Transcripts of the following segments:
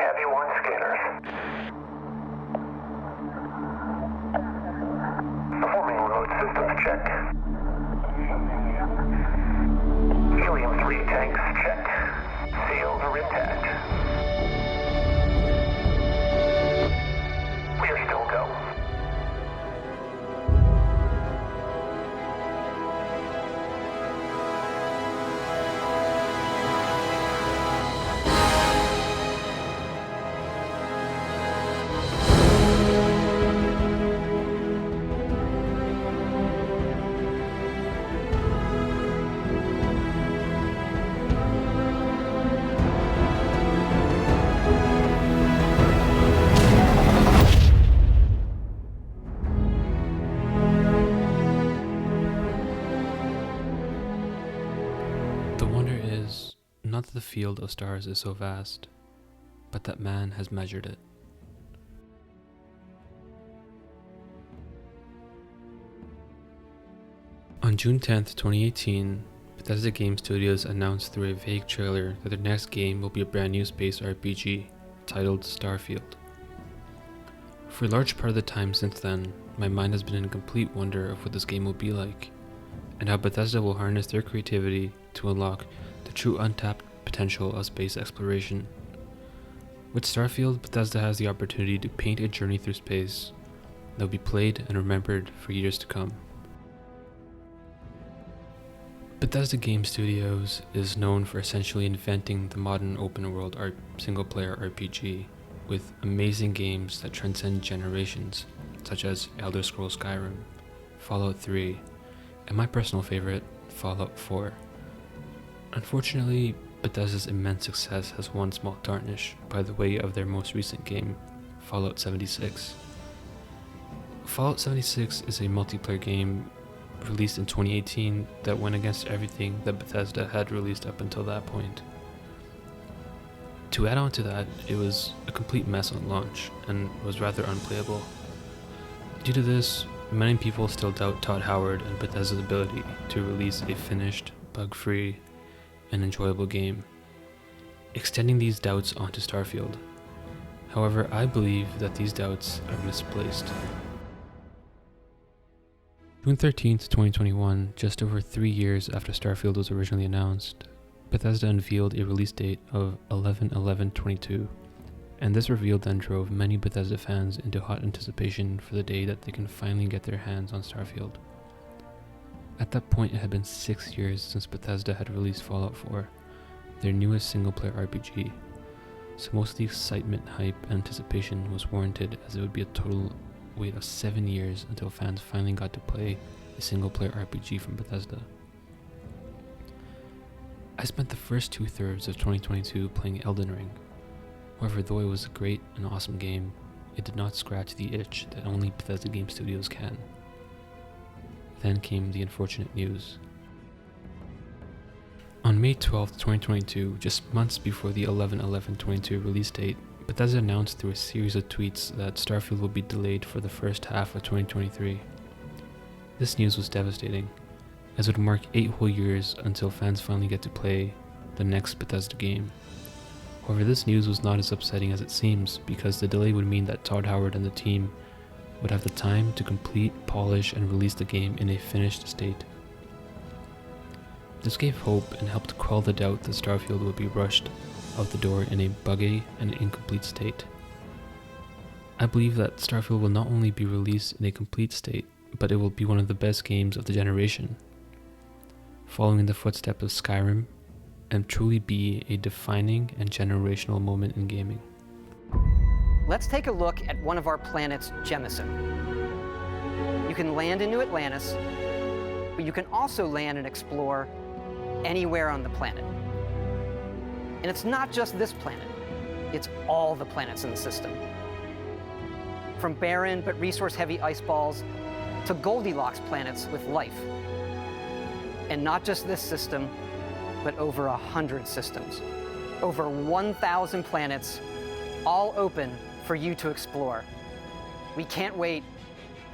have you on scanners. Performing remote systems check. Helium-3 tanks check. Seals are intact. We are still go. The wonder is not that the field of stars is so vast, but that man has measured it. On June 10th, 2018, Bethesda Game Studios announced through a vague trailer that their next game will be a brand new space RPG titled Starfield. For a large part of the time since then, my mind has been in complete wonder of what this game will be like, and how Bethesda will harness their creativity to unlock the true untapped potential of space exploration. With Starfield, Bethesda has the opportunity to paint a journey through space that will be played and remembered for years to come. Bethesda Game Studios is known for essentially inventing the modern open-world single-player RPG with amazing games that transcend generations, such as Elder Scrolls Skyrim, Fallout 3, and my personal favorite, Fallout 4. Unfortunately, Bethesda's immense success has one small tarnish by the way of their most recent game, Fallout 76. Fallout 76 is a multiplayer game released in 2018 that went against everything that Bethesda had released up until that point. To add on to that, it was a complete mess on launch and was rather unplayable. Due to this, many people still doubt Todd Howard and Bethesda's ability to release a finished, bug-free, and enjoyable game, extending these doubts onto Starfield. However, I believe that these doubts are misplaced. June 13th, 2021, just over 3 years after Starfield was originally announced, Bethesda unveiled a release date of 11/11/22, and this reveal then drove many Bethesda fans into hot anticipation for the day that they can finally get their hands on Starfield. At that point, it had been 6 years since Bethesda had released Fallout 4, their newest single-player RPG, so most of the excitement, hype, and anticipation was warranted, as it would be a total wait of 7 years until fans finally got to play a single-player RPG from Bethesda. I spent the first 2/3 of 2022 playing Elden Ring. However, though it was a great and awesome game, it did not scratch the itch that only Bethesda Game Studios can. Then came the unfortunate news. On May 12th, 2022, just months before the 11/11/22 release date, Bethesda announced through a series of tweets that Starfield will be delayed for the first half of 2023. This news was devastating, as it would mark 8 whole years until fans finally get to play the next Bethesda game. However, this news was not as upsetting as it seems, because the delay would mean that Todd Howard and the team would have the time to complete, polish, and release the game in a finished state. This gave hope and helped quell the doubt that Starfield would be rushed out the door in a buggy and incomplete state. I believe that Starfield will not only be released in a complete state, but it will be one of the best games of the generation, following in the footsteps of Skyrim, and truly be a defining and generational moment in gaming. Let's take a look at one of our planets, Jemison. You can land into Atlantis, but you can also land and explore anywhere on the planet. And it's not just this planet, it's all the planets in the system. From barren but resource-heavy ice balls to Goldilocks planets with life. And not just this system, but over 100 systems. Over 1,000 planets, all open for you to explore. We can't wait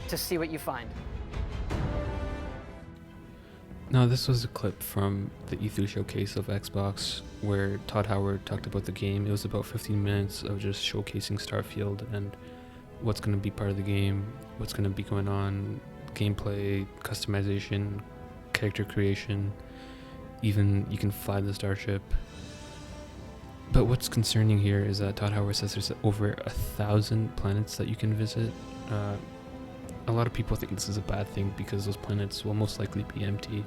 to see what you find. No, this was a clip from the E3 showcase of Xbox where Todd Howard talked about the game. It was about 15 minutes of just showcasing Starfield and what's going to be part of the game, what's going to be going on, gameplay, customization, character creation, even you can fly the starship. But what's concerning here is that Todd Howard says there's over 1,000 planets that you can visit. A lot of people think this is a bad thing because those planets will most likely be empty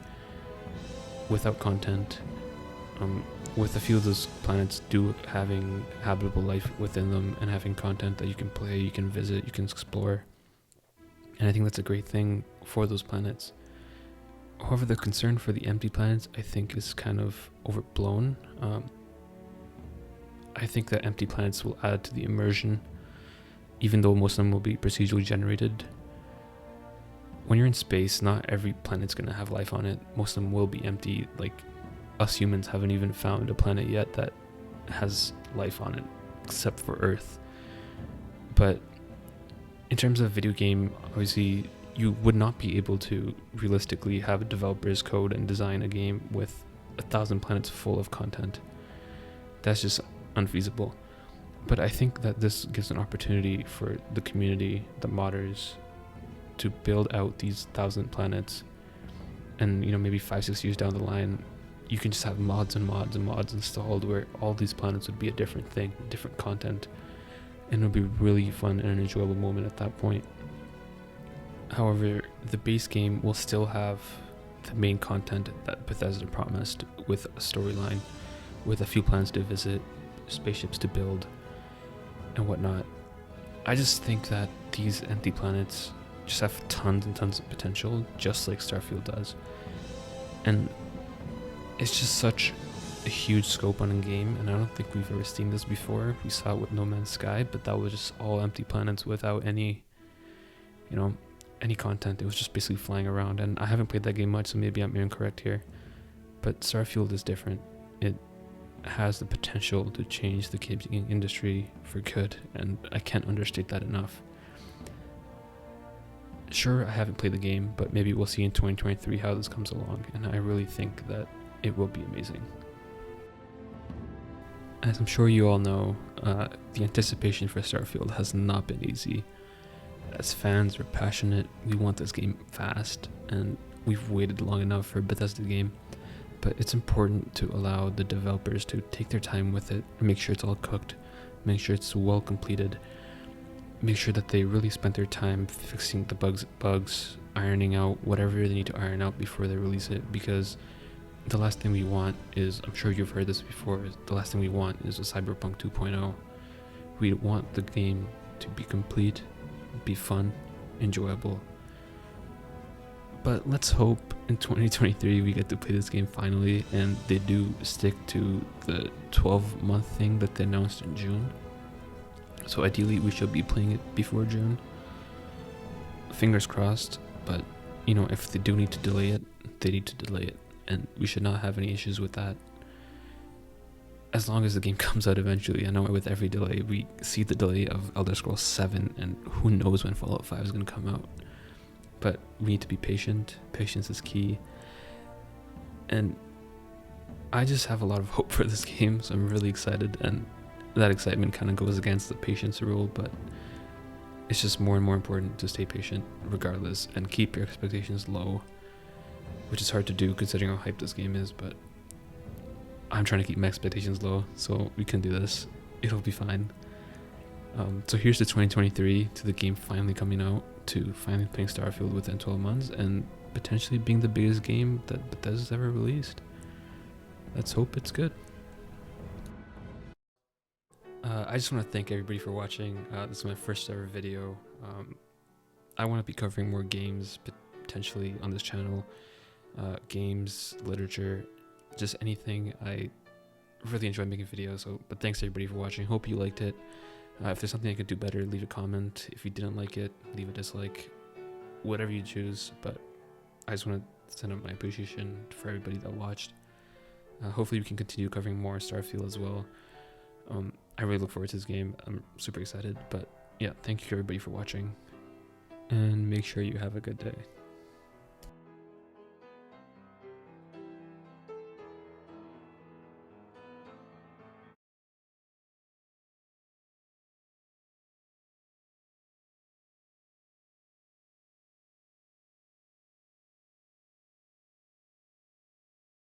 without content. With a few of those planets having habitable life within them and having content that you can play, you can visit, you can explore. And I think that's a great thing for those planets. However, the concern for the empty planets I think is kind of overblown. I think that empty planets will add to the immersion, even though most of them will be procedurally generated. When you're in space, not every planet's going to have life on it. Most of them will be empty. Like, us humans haven't even found a planet yet that has life on it, except for Earth. But in terms of video game, obviously, you would not be able to realistically have developers code and design a game with 1,000 planets full of content. That's just unfeasible. But I think that this gives an opportunity for the community, the modders, to build out these 1,000 planets, and maybe 5-6 years down the line you can just have mods and mods and mods installed where all these planets would be a different thing, different content, and it would be really fun and an enjoyable moment at that point. However, the base game will still have the main content that Bethesda promised, with a storyline, with a few planets to visit, spaceships to build, and whatnot. I just think that these empty planets just have tons and tons of potential, just like Starfield does. And it's just such a huge scope on a game, and I don't think we've ever seen this before. We saw it with No Man's Sky, but that was just all empty planets without any content. It was just basically flying around, and I haven't played that game much, so maybe I'm incorrect here. But Starfield is different. It has the potential to change the gaming industry for good, and I can't understate that enough. Sure, I haven't played the game, but maybe we'll see in 2023 how this comes along, and I really think that it will be amazing. As I'm sure you all know, the anticipation for Starfield has not been easy. As fans, we're passionate, we want this game fast, and we've waited long enough for a Bethesda game, but it's important to allow the developers to take their time with it, make sure it's all cooked, make sure it's well completed, make sure that they really spent their time fixing the bugs, ironing out whatever they need to iron out before they release it, because the last thing we want is, I'm sure you've heard this before, the last thing we want is a Cyberpunk 2.0. We want the game to be complete, be fun, enjoyable. But let's hope in 2023 we get to play this game finally, and they do stick to the 12-month thing that they announced in June. So ideally we should be playing it before June. Fingers crossed, but if they do need to delay it, they need to delay it, and we should not have any issues with that. As long as the game comes out eventually. I know with every delay, we see the delay of Elder Scrolls 7, and who knows when Fallout 5 is going to come out. But we need to be patient. Patience is key. And I just have a lot of hope for this game, so I'm really excited, and that excitement kind of goes against the patience rule, but it's just more and more important to stay patient regardless and keep your expectations low, which is hard to do considering how hyped this game is, but I'm trying to keep my expectations low, so we can do this. It'll be fine. So here's to 2023, to the game finally coming out, to finally playing Starfield within 12 months, and potentially being the biggest game that Bethesda's ever released. Let's hope it's good. I just want to thank everybody for watching. This is my first ever video. I want to be covering more games potentially on this channel. Games, literature, just anything. I really enjoy making videos, but thanks everybody for watching. Hope you liked it. If there's something I could do better, leave a comment. If you didn't like it, leave a dislike. Whatever you choose, but I just want to send out my appreciation for everybody that watched. Hopefully we can continue covering more Starfield as well. I really look forward to this game. I'm super excited, but yeah, thank you everybody for watching, and make sure you have a good day.